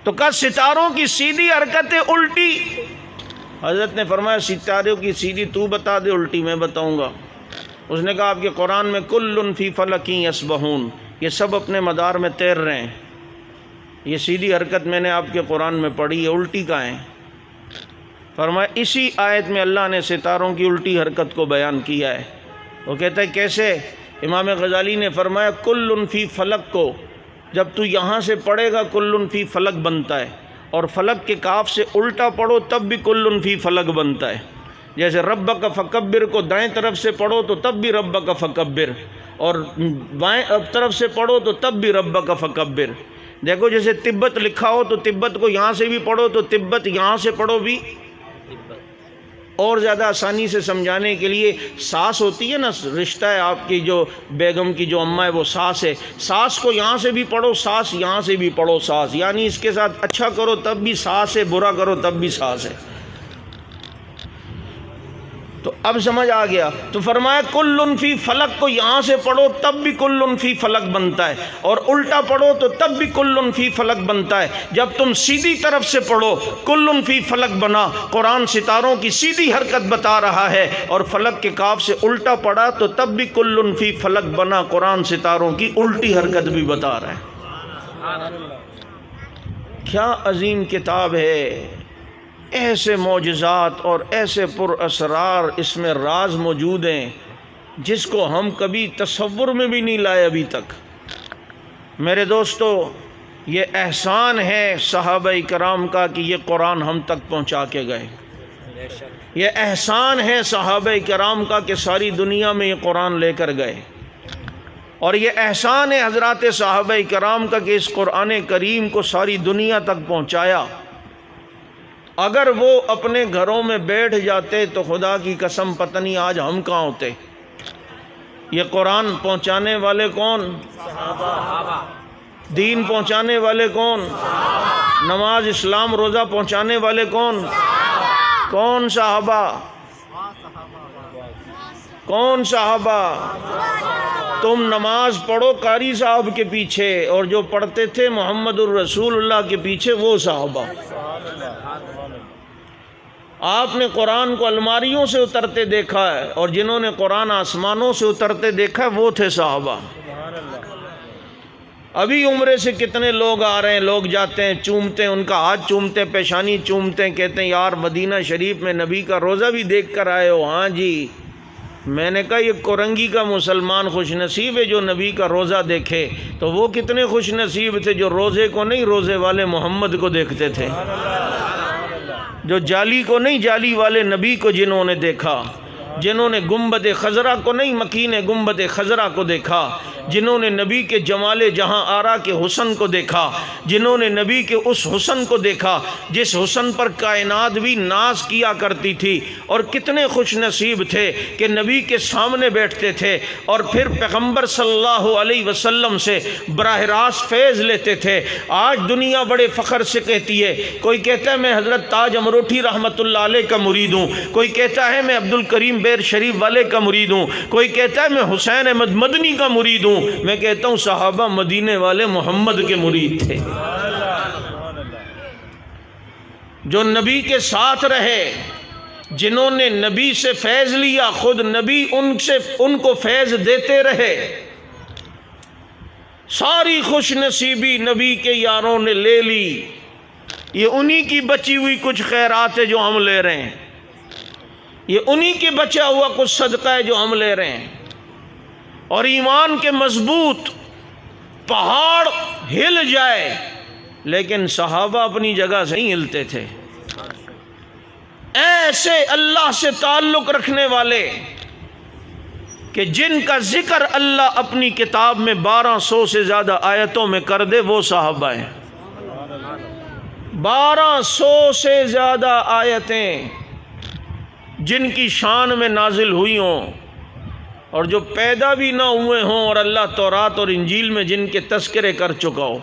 Speaker 1: تو کہا ستاروں کی سیدھی حرکت الٹی، حضرت نے فرمایا ستاروں کی سیدھی تو بتا دے، الٹی میں بتاؤں گا۔ اس نے کہا آپ کے قرآن میں کل فی فلک یسبحون، یہ سب اپنے مدار میں تیر رہے ہیں، یہ سیدھی حرکت میں نے آپ کے قرآن میں پڑھی ہے، الٹی کا ہے۔ فرمایا اسی آیت میں اللہ نے ستاروں کی الٹی حرکت کو بیان کیا ہے۔ وہ کہتا ہے کیسے؟ امام غزالی نے فرمایا کل فی فلک کو جب تو یہاں سے پڑھے گا کل فی فلک بنتا ہے، اور فلک کے کاف سے الٹا پڑھو تب بھی کل فی فلک بنتا ہے۔ جیسے ربک فکبر کو دائیں طرف سے پڑھو تو تب بھی ربک فکبر، اور بائیں طرف سے پڑھو تو تب بھی ربک فکبر۔ دیکھو جیسے تبت لکھا ہو تو تبت کو یہاں سے بھی پڑھو تو تبت، یہاں سے پڑھو بھی۔ اور زیادہ آسانی سے سمجھانے کے لیے ساس ہوتی ہے نا، رشتہ ہے آپ کی جو بیگم کی جو اماں ہے وہ ساس ہے، ساس کو یہاں سے بھی پڑھو ساس، یہاں سے بھی پڑھو ساس، یعنی اس کے ساتھ اچھا کرو تب بھی ساس ہے، برا کرو تب بھی ساس ہے۔ تو اب سمجھ آ گیا۔ تو فرمایا کل فی فلک کو یہاں سے پڑھو تب بھی کل فی فلک بنتا ہے، اور الٹا پڑھو تو تب بھی کل فی فلک بنتا ہے۔ جب تم سیدھی طرف سے پڑھو کل فی فلک بنا، قرآن ستاروں کی سیدھی حرکت بتا رہا ہے، اور فلک کے کاف سے الٹا پڑھا تو تب بھی کل فی فلک بنا، قرآن ستاروں کی الٹی حرکت بھی بتا رہا ہے۔ کیا عظیم کتاب ہے، ایسے معجزات اور ایسے پر اسرار اس میں راز موجود ہیں جس کو ہم کبھی تصور میں بھی نہیں لائے ابھی تک۔ میرے دوستو، یہ احسان ہے صحابہ کرام کا کہ یہ قرآن ہم تک پہنچا کے گئے۔ یہ احسان ہے صحابہ کرام کا کہ ساری دنیا میں یہ قرآن لے کر گئے، اور یہ احسان ہے حضرات صحابہ کرام کا کہ اس قرآن کریم کو ساری دنیا تک پہنچایا۔ اگر وہ اپنے گھروں میں بیٹھ جاتے تو خدا کی قسم پتہ نہیں آج ہم کہاں ہوتے۔ یہ قرآن پہنچانے والے کون؟ صحابہ۔ دین پہنچانے والے کون؟ نماز، اسلام، روزہ پہنچانے والے کون؟ کون صحابہ؟ کون صحابہ؟ تم نماز پڑھو قاری صاحب کے پیچھے، اور جو پڑھتے تھے محمد الرسول اللہ کے پیچھے وہ صحابہ۔ آپ نے قرآن کو الماریوں سے اترتے دیکھا ہے، اور جنہوں نے قرآن آسمانوں سے اترتے دیکھا ہے وہ تھے صحابہ۔ ابھی عمرے سے کتنے لوگ آ رہے ہیں، لوگ جاتے ہیں، چومتے ہیں، ان کا ہاتھ چومتے ہیں، پیشانی چومتے ہیں، کہتے ہیں یار مدینہ شریف میں نبی کا روزہ بھی دیکھ کر آئے ہو؟ ہاں جی۔ میں نے کہا یہ کورنگی کا مسلمان خوش نصیب ہے جو نبی کا روزہ دیکھے، تو وہ کتنے خوش نصیب تھے جو روزے کو نہیں، روزے والے محمد کو دیکھتے تھے، جو جالی کو نہیں، جالی والے نبی کو جنہوں نے دیکھا، جنہوں نے گنبد خضرا کو نہیں، مکین گنبد خضرا کو دیکھا، جنہوں نے نبی کے جمال جہاں آرا کے حسن کو دیکھا، جنہوں نے نبی کے اس حسن کو دیکھا جس حسن پر کائنات بھی ناز کیا کرتی تھی، اور کتنے خوش نصیب تھے کہ نبی کے سامنے بیٹھتے تھے اور پھر پیغمبر صلی اللہ علیہ وسلم سے براہ راست فیض لیتے تھے۔ آج دنیا بڑے فخر سے کہتی ہے، کوئی کہتا ہے میں حضرت تاج امروٹھی رحمۃ اللہ علیہ کا مرید ہوں، کوئی کہتا ہے میں عبد الکریم بیر شریف والے کا مرید ہوں، کوئی کہتا ہے میں حسین احمد مدنی کا مرید ہوں۔ میں کہتا ہوں صحابہ مدینے والے محمد کے مرید تھے، جو نبی کے ساتھ رہے، جنہوں نے نبی سے فیض لیا، خود نبی ان کو فیض دیتے رہے۔ ساری خوش نصیبی نبی کے یاروں نے لے لی۔ یہ انہی کی بچی ہوئی کچھ خیرات ہے جو ہم لے رہے ہیں، یہ انہی کے بچا ہوا کچھ صدقہ ہے جو ہم لے رہے ہیں۔ اور ایمان کے مضبوط پہاڑ ہل جائے، لیکن صحابہ اپنی جگہ سے نہیں ہلتے تھے۔ ایسے اللہ سے تعلق رکھنے والے کہ جن کا ذکر اللہ اپنی کتاب میں 1200 سے زیادہ آیتوں میں کر دے، وہ صحابہ ہیں۔ 1200 سے زیادہ آیتیں جن کی شان میں نازل ہوئی ہوں، اور جو پیدا بھی نہ ہوئے ہوں، اور اللہ تورات اور انجیل میں جن کے تذکرے کر چکا ہو۔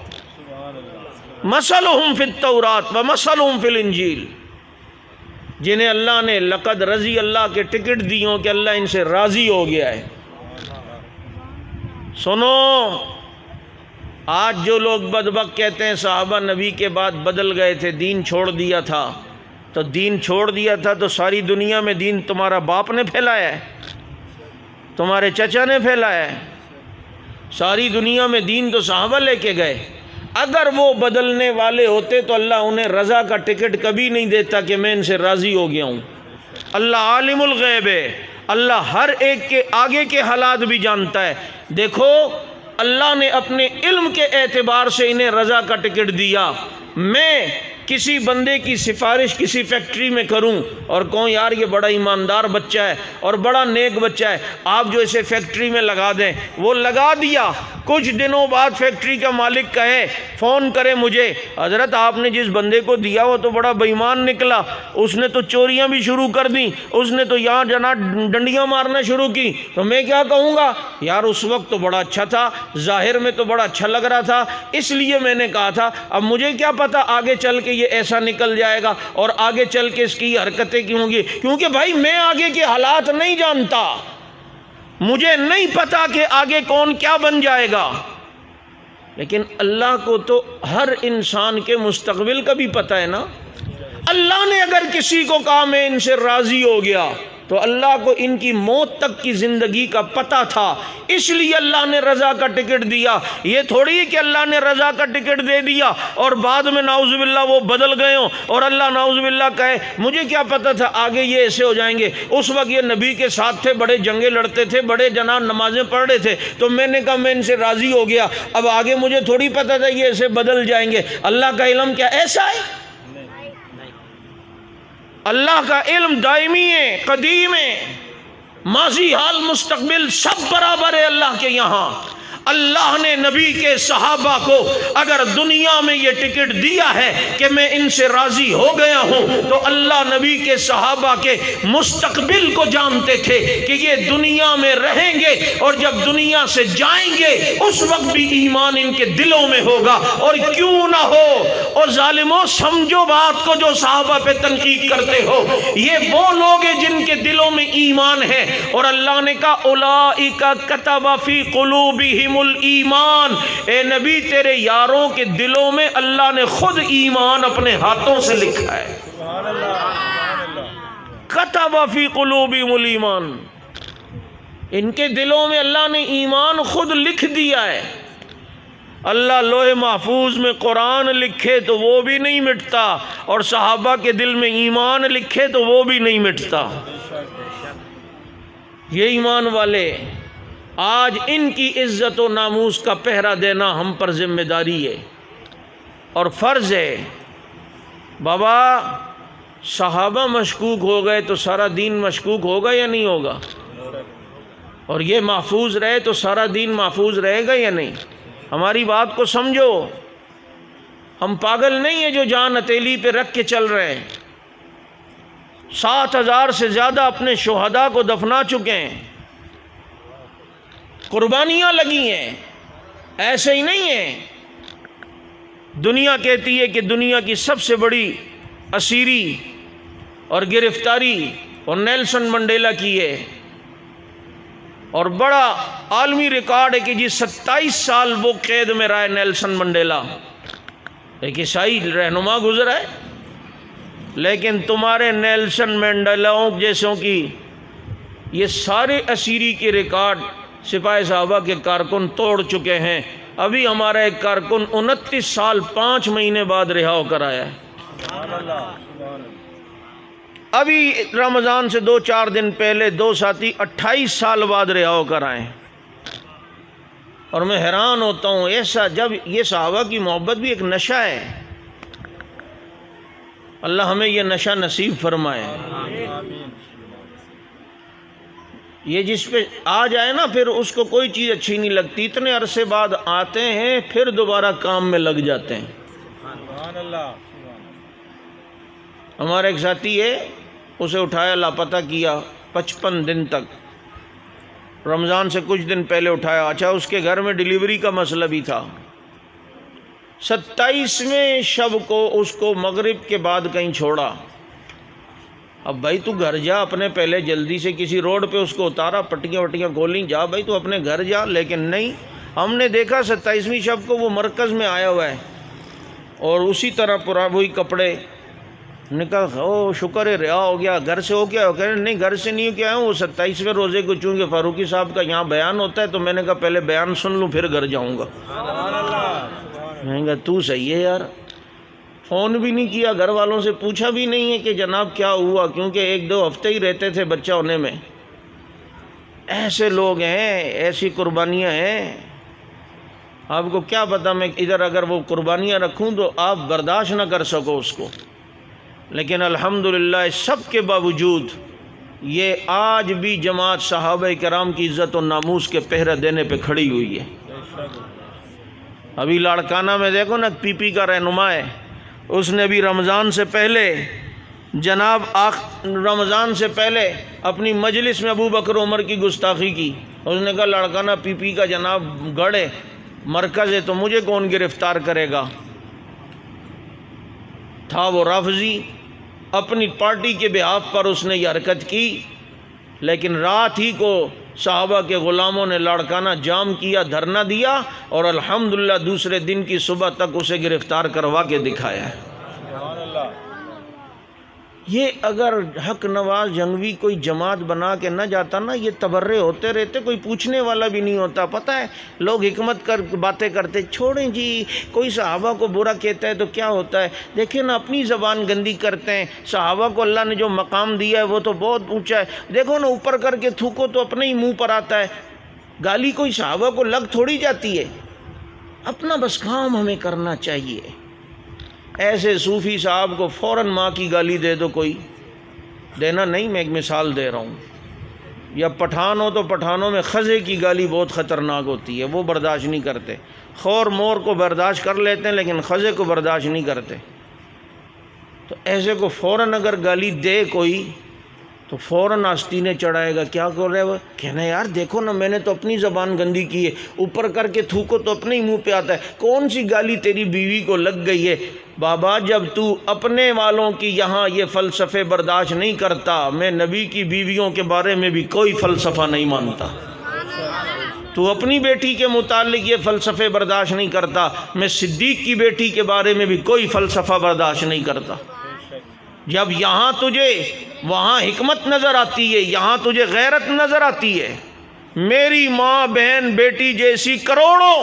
Speaker 1: مثلہم فی التورات و مثلہم فی الانجیل، جنہیں اللہ نے لقد رضی اللہ کے ٹکٹ دی ہوں کہ اللہ ان سے راضی ہو گیا ہے۔ سنو، آج جو لوگ بدبخت کہتے ہیں صحابہ نبی کے بعد بدل گئے تھے، دین چھوڑ دیا تھا، تو دین چھوڑ دیا تھا تو ساری دنیا میں دین تمہارا باپ نے پھیلایا ہے، تمہارے چچا نے پھیلایا ہے؟ ساری دنیا میں دین تو صحابہ لے کے گئے۔ اگر وہ بدلنے والے ہوتے تو اللہ انہیں رضا کا ٹکٹ کبھی نہیں دیتا کہ میں ان سے راضی ہو گیا ہوں۔ اللہ عالم الغیب ہے، اللہ ہر ایک کے آگے کے حالات بھی جانتا ہے۔ دیکھو، اللہ نے اپنے علم کے اعتبار سے انہیں رضا کا ٹکٹ دیا۔ میں کسی بندے کی سفارش کسی فیکٹری میں کروں اور کہوں یار یہ بڑا ایماندار بچہ ہے اور بڑا نیک بچہ ہے، آپ جو اسے فیکٹری میں لگا دیں، وہ لگا دیا، کچھ دنوں بعد فیکٹری کا مالک کہے، فون کرے مجھے، حضرت آپ نے جس بندے کو دیا وہ تو بڑا بے ایمان نکلا، اس نے تو چوریاں بھی شروع کر دیں، اس نے تو یہاں جنا ڈنڈیاں مارنا شروع کی، تو میں کیا کہوں گا؟ یار اس وقت تو بڑا اچھا تھا، ظاہر میں تو بڑا اچھا لگ رہا تھا، اس لیے میں نے کہا تھا۔ اب مجھے کیا پتا آگے چل کے یہ ایسا نکل جائے گا اور آگے چل کے اس کی حرکتیں کیوں ہوں گی، کیونکہ بھائی میں آگے کے حالات نہیں جانتا، مجھے نہیں پتا کہ آگے کون کیا بن جائے گا، لیکن اللہ کو تو ہر انسان کے مستقبل کا بھی پتہ ہے نا۔ اللہ نے اگر کسی کو کہا میں ان سے راضی ہو گیا تو اللہ کو ان کی موت تک کی زندگی کا پتہ تھا، اس لیے اللہ نے رضا کا ٹکٹ دیا۔ یہ تھوڑی کہ اللہ نے رضا کا ٹکٹ دے دیا اور بعد میں نعوذ باللہ وہ بدل گئے ہوں اور اللہ نعوذ باللہ کہے مجھے کیا پتہ تھا آگے یہ ایسے ہو جائیں گے۔ اس وقت یہ نبی کے ساتھ تھے، بڑے جنگیں لڑتے تھے، بڑے جناب نمازیں پڑھ رہے تھے، تو میں نے کہا میں ان سے راضی ہو گیا، اب آگے مجھے تھوڑی پتہ تھا یہ ایسے بدل جائیں گے۔ اللہ کا علم کیا ایسا ہے؟ اللہ کا علم دائمی ہے، قدیم ہے، ماضی حال مستقبل سب برابر ہے اللہ کے یہاں۔ اللہ نے نبی کے صحابہ کو اگر دنیا میں یہ ٹکٹ دیا ہے کہ میں ان سے راضی ہو گیا ہوں، تو اللہ نبی کے صحابہ کے مستقبل کو جانتے تھے کہ یہ دنیا میں رہیں گے اور جب دنیا سے جائیں گے اس وقت بھی ایمان ان کے دلوں میں ہوگا، اور کیوں نہ ہو۔ اور ظالموں سمجھو بات کو جو صحابہ پہ تنقید کرتے ہو، یہ وہ لوگ ہیں جن کے دلوں میں ایمان ہے، اور اللہ نے کہا اولئک کتب فی قلوبہم الایمان، اے نبی تیرے یاروں کے دلوں میں اللہ نے خود ایمان اپنے ہاتھوں سے لکھا ہے۔ کتب فی قلوبہم الایمان، ان کے دلوں میں اللہ نے ایمان خود لکھ دیا ہے۔ اللہ لوح محفوظ میں قرآن لکھے تو وہ بھی نہیں مٹتا، اور صحابہ کے دل میں ایمان لکھے تو وہ بھی نہیں مٹتا۔ یہ ایمان والے، آج ان کی عزت و ناموس کا پہرا دینا ہم پر ذمہ داری ہے اور فرض ہے۔ بابا صحابہ مشکوک ہو گئے تو سارا دین مشکوک ہوگا یا نہیں ہوگا؟ اور یہ محفوظ رہے تو سارا دین محفوظ رہے گا یا نہیں؟ ہماری بات کو سمجھو، ہم پاگل نہیں ہیں جو جان ہتھیلی پہ رکھ کے چل رہے ہیں۔ 7,000 سے زیادہ اپنے شہداء کو دفنا چکے ہیں، قربانیاں لگی ہیں، ایسے ہی نہیں ہیں۔ دنیا کہتی ہے کہ دنیا کی سب سے بڑی اسیری اور گرفتاری اور نیلسن منڈیلا کی ہے، اور بڑا عالمی ریکارڈ ہے کہ جی 27 سال وہ قید میں رہا ہے نیلسن منڈیلا، ایک عیسائی رہنما گزرا ہے۔ لیکن تمہارے نیلسن منڈیلاؤں جیسوں کی یہ سارے اسیری کے ریکارڈ سپاہی صحابہ کے کارکن توڑ چکے ہیں۔ ابھی ہمارا ایک کارکن 29 سال 5 مہینے بعد رہا ہو کر آیا ہے۔ ابھی رمضان سے 2-4 دن پہلے 2 ساتھی 28 سال بعد رہا ہو کر آئے، اور میں حیران ہوتا ہوں ایسا، جب یہ صحابہ کی محبت بھی ایک نشہ ہے۔ اللہ ہمیں یہ نشہ نصیب فرمائے۔ یہ جس پہ آ جائے نا پھر اس کو کوئی چیز اچھی نہیں لگتی، اتنے عرصے بعد آتے ہیں پھر دوبارہ کام میں لگ جاتے ہیں۔ ہمارا ایک ساتھی ہے، اسے اٹھایا لاپتہ کیا 55 دن تک، رمضان سے کچھ دن پہلے اٹھایا۔ اچھا اس کے گھر میں ڈیلیوری کا مسئلہ بھی تھا۔ 27ویں شب کو اس کو مغرب کے بعد کہیں چھوڑا۔ اب بھائی تو گھر جا اپنے، پہلے جلدی سے کسی روڈ پہ اس کو اتارا، پٹیاں وٹیاں کھولیں، جا بھائی تو اپنے گھر جا، لیکن نہیں، ہم نے دیکھا 27ویں شب کو وہ مرکز میں آیا ہوا ہے اور اسی طرح پورا وہی کپڑے۔ نے کہا او شکر ہے رہا ہو گیا، گھر سے ہو کیا ہو؟ کہہ رہے نہیں گھر سے نہیں ہو کیا ہوں، وہ 27ویں روزے کو چونکہ فاروقی صاحب کا یہاں بیان ہوتا ہے تو میں نے کہا پہلے بیان سن لوں پھر گھر جاؤں گا۔ میں نے کہا تو صحیح ہے یار، فون بھی نہیں کیا، گھر والوں سے پوچھا بھی نہیں ہے کہ جناب کیا ہوا، کیونکہ 1-2 ہفتے ہی رہتے تھے بچہ ہونے میں۔ ایسے لوگ ہیں، ایسی قربانیاں ہیں، آپ کو کیا پتہ میں ادھر اگر وہ قربانیاں رکھوں تو آپ برداشت نہ کر سکو اس کو۔ لیکن الحمدللہ سب کے باوجود یہ آج بھی جماعت صحابہ کرام کی عزت و ناموس کے پہرے دینے پہ کھڑی ہوئی ہے۔ ابھی لاڑکانہ میں دیکھو نا پی پی کا رہنما ہے، اس نے بھی رمضان سے پہلے جناب رمضان سے پہلے اپنی مجلس میں ابو بکر عمر کی گستاخی کی۔ اس نے کہا لاڑکانہ پی پی کا جناب گڑھ ہے، مرکز ہے، تو مجھے کون گرفتار کرے گا؟ تھا وہ رافضی، اپنی پارٹی کے بہاف پر اس نے یہ حرکت کی، لیکن رات ہی کو صحابہ کے غلاموں نے لاڑکانہ جام کیا، دھرنا دیا، اور الحمدللہ دوسرے دن کی صبح تک اسے گرفتار کروا کے دکھایا ہے۔ یہ اگر حق نواز جنگوی کوئی جماعت بنا کے نہ جاتا نا، یہ تبرے ہوتے رہتے، کوئی پوچھنے والا بھی نہیں ہوتا۔ پتہ ہے لوگ حکمت کر باتیں کرتے، چھوڑیں جی، کوئی صحابہ کو برا کہتا ہے تو کیا ہوتا ہے، دیکھیں نا اپنی زبان گندی کرتے ہیں۔ صحابہ کو اللہ نے جو مقام دیا ہے وہ تو بہت اونچا ہے، دیکھو نا اوپر کر کے تھوکو تو اپنے ہی منہ پر آتا ہے۔ گالی کوئی صحابہ کو لگ تھوڑی جاتی ہے، اپنا بس کام ہمیں کرنا چاہیے۔ ایسے صوفی صاحب کو فوراً ماں کی گالی دے دو، کوئی دینا نہیں، میں ایک مثال دے رہا ہوں۔ یا پٹھان ہو تو پٹھانوں میں خزے کی گالی بہت خطرناک ہوتی ہے، وہ برداشت نہیں کرتے۔ خور مور کو برداشت کر لیتے ہیں لیکن خزے کو برداشت نہیں کرتے۔ تو ایسے کو فوراً اگر گالی دے کوئی تو فوراً آستینیں چڑھائے گا، کیا کر رہے وہ، کہنا یار دیکھو نا میں نے تو اپنی زبان گندی کی ہے، اوپر کر کے تھوکو تو اپنے ہی منہ پہ آتا ہے، کون سی گالی تیری بیوی کو لگ گئی ہے؟ بابا جب تو اپنے والوں کی یہاں یہ فلسفے برداشت نہیں کرتا، میں نبی کی بیویوں کے بارے میں بھی کوئی فلسفہ نہیں مانتا۔ تو اپنی بیٹی کے متعلق یہ فلسفے برداشت نہیں کرتا، میں صدیق کی بیٹی کے بارے میں بھی کوئی فلسفہ برداشت نہیں کرتا۔ جب یہاں تجھے وہاں حکمت نظر آتی ہے، یہاں تجھے غیرت نظر آتی ہے، میری ماں بہن بیٹی جیسی کروڑوں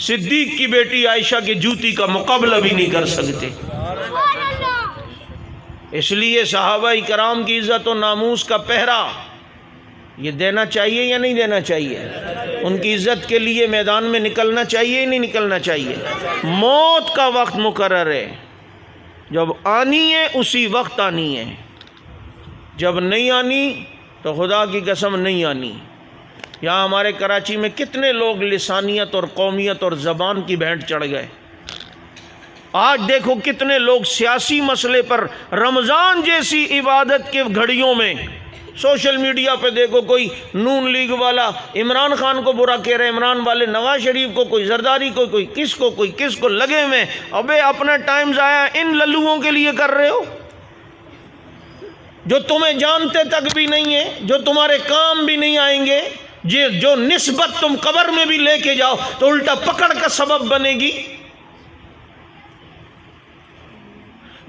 Speaker 1: صدیق کی بیٹی عائشہ کی جوتی کا مقابلہ بھی نہیں کر سکتے۔ اس لیے صحابہ کرام کی عزت و ناموس کا پہرا یہ دینا چاہیے یا نہیں دینا چاہیے؟ ان کی عزت کے لیے میدان میں نکلنا چاہیے یا نہیں نکلنا چاہیے؟ موت کا وقت مقرر ہے، جب آنی ہے اسی وقت آنی ہے، جب نہیں آنی تو خدا کی قسم نہیں آنی۔ یہاں ہمارے کراچی میں کتنے لوگ لسانیت اور قومیت اور زبان کی بھینٹ چڑھ گئے۔ آج دیکھو کتنے لوگ سیاسی مسئلے پر رمضان جیسی عبادت کے گھڑیوں میں سوشل میڈیا پہ دیکھو، کوئی نون لیگ والا عمران خان کو برا کہہ رہے، عمران والے نواز شریف کو، کوئی زرداری کو، کوئی کس کو لگے ہوئے۔ ابے اپنا ٹائم ضائع ان للوؤں کے لیے کر رہے ہو جو تمہیں جانتے تک بھی نہیں ہیں، جو تمہارے کام بھی نہیں آئیں گے، جو نسبت تم قبر میں بھی لے کے جاؤ تو الٹا پکڑ کا سبب بنے گی۔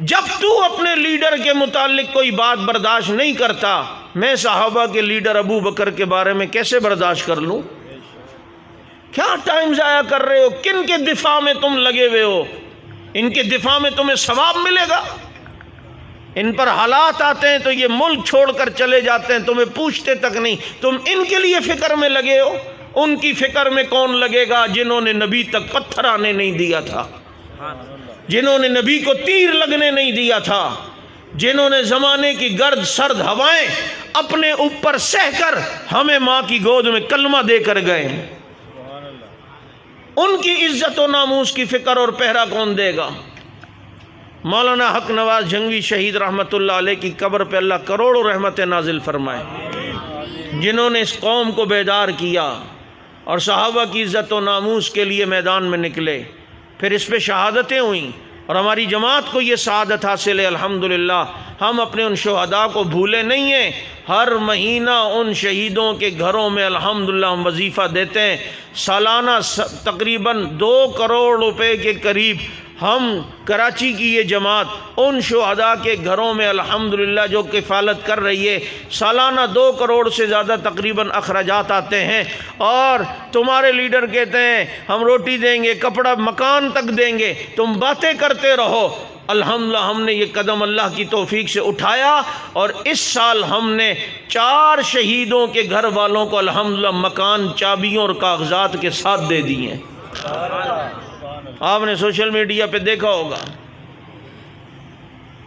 Speaker 1: جب تو اپنے لیڈر کے متعلق کوئی بات برداشت نہیں کرتا، میں صحابہ کے لیڈر ابو بکر کے بارے میں کیسے برداشت کر لوں؟ کیا ٹائم ضائع کر رہے ہو؟ کن کے دفاع میں تم لگے ہوئے ہو؟ ان کے دفاع میں تمہیں ثواب ملے گا؟ ان پر حالات آتے ہیں تو یہ ملک چھوڑ کر چلے جاتے ہیں، تمہیں پوچھتے تک نہیں، تم ان کے لیے فکر میں لگے ہو۔ ان کی فکر میں کون لگے گا جنہوں نے نبی تک پتھر آنے نہیں دیا تھا، جنہوں نے نبی کو تیر لگنے نہیں دیا تھا، جنہوں نے زمانے کی گرد سرد ہوائیں اپنے اوپر سہ کر ہمیں ماں کی گود میں کلمہ دے کر گئے۔ ان کی عزت و ناموس کی فکر اور پہرا کون دے گا؟ مولانا حق نواز جنگوی شہید رحمت اللہ علیہ کی قبر پہ اللہ کروڑوں رحمت نازل فرمائے، جنہوں نے اس قوم کو بیدار کیا اور صحابہ کی عزت و ناموس کے لیے میدان میں نکلے، پھر اس پہ شہادتیں ہوئیں اور ہماری جماعت کو یہ سعادت حاصل ہے۔ الحمدللہ ہم اپنے ان شہداء کو بھولے نہیں ہیں، ہر مہینہ ان شہیدوں کے گھروں میں الحمدللہ ہم وظیفہ دیتے ہیں، سالانہ تقریباً 2 کروڑ روپے کے قریب ہم کراچی کی یہ جماعت ان شہداء کے گھروں میں الحمدللہ جو کفالت کر رہی ہے، سالانہ 2 کروڑ سے زیادہ تقریباً اخراجات آتے ہیں، اور تمہارے لیڈر کہتے ہیں ہم روٹی دیں گے، کپڑا مکان تک دیں گے، تم باتیں کرتے رہو۔ الحمدللہ ہم نے یہ قدم اللہ کی توفیق سے اٹھایا اور اس سال ہم نے 4 شہیدوں کے گھر والوں کو الحمدللہ مکان چابیوں اور کاغذات کے ساتھ دے دیے ہیں۔ آپ نے سوشل میڈیا پہ دیکھا ہوگا،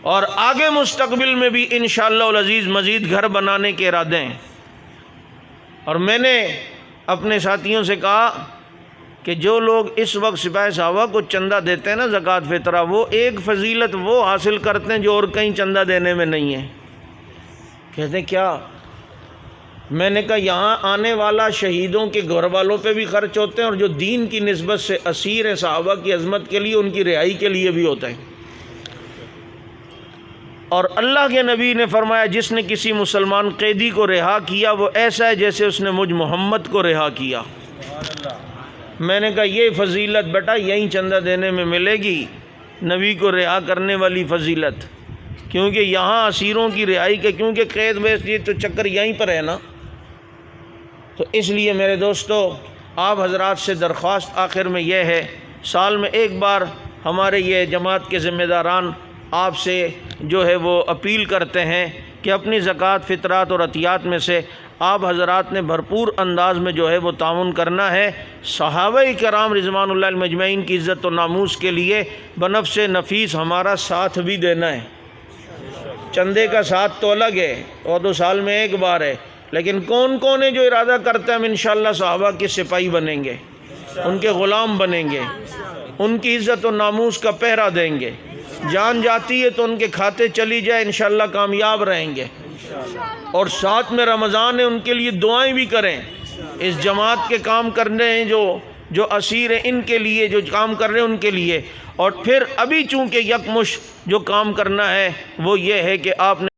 Speaker 1: اور آگے مستقبل میں بھی انشاءاللہ العزیز مزید گھر بنانے کے ارادے ہیں۔ اور میں نے اپنے ساتھیوں سے کہا کہ جو لوگ اس وقت سپاہی صحابہ کو چندہ دیتے ہیں نا زکوٰۃ فطرہ، وہ ایک فضیلت وہ حاصل کرتے ہیں جو اور کہیں چندہ دینے میں نہیں ہے۔ کہتے ہیں کیا؟ میں نے کہا یہاں آنے والا شہیدوں کے گھر والوں پہ بھی خرچ ہوتے ہیں، اور جو دین کی نسبت سے اسیر ہیں صحابہ کی عظمت کے لیے، ان کی رہائی کے لیے بھی ہوتا ہے۔ اور اللہ کے نبی نے فرمایا جس نے کسی مسلمان قیدی کو رہا کیا وہ ایسا ہے جیسے اس نے مجھ محمد کو رہا کیا۔ میں نے کہا یہ فضیلت بیٹا یہیں چندہ دینے میں ملے گی، نبی کو رہا کرنے والی فضیلت۔ کیونکہ یہاں اسیروں کی رہائی کے کیونکہ قید میں یہ تو چکر یہیں پر ہے نا. تو اس لیے میرے دوستو آپ حضرات سے درخواست آخر میں یہ ہے، سال میں ایک بار ہمارے یہ جماعت کے ذمہ داران آپ سے جو ہے وہ اپیل کرتے ہیں کہ اپنی زکوٰۃ، فطرات اور عطیات میں سے آپ حضرات نے بھرپور انداز میں جو ہے وہ تعاون کرنا ہے. صحابہ کرام رضوان اللہ المجمعین کی عزت و ناموس کے لیے بنفس نفیس ہمارا ساتھ بھی دینا ہے. چندے کا ساتھ تو الگ ہے، وہ تو سال میں ایک بار ہے، لیکن کون کون ہے جو ارادہ کرتا ہے ہم انشاءاللہ صحابہ کے سپاہی بنیں گے، ان کے غلام بنیں گے، ان کی عزت و ناموس کا پہرا دیں گے. جان جاتی ہے تو ان کے کھاتے چلی جائے، انشاءاللہ کامیاب رہیں گے. اور ساتھ میں رمضان ہے، ان کے لیے دعائیں بھی کریں. اس جماعت کے کام کرنے ہیں جو اسیر ہیں، ان کے لیے جو کام کر رہے ہیں ان کے لیے. اور پھر ابھی چونکہ یکمشت جو کام کرنا ہے وہ یہ ہے کہ آپ نے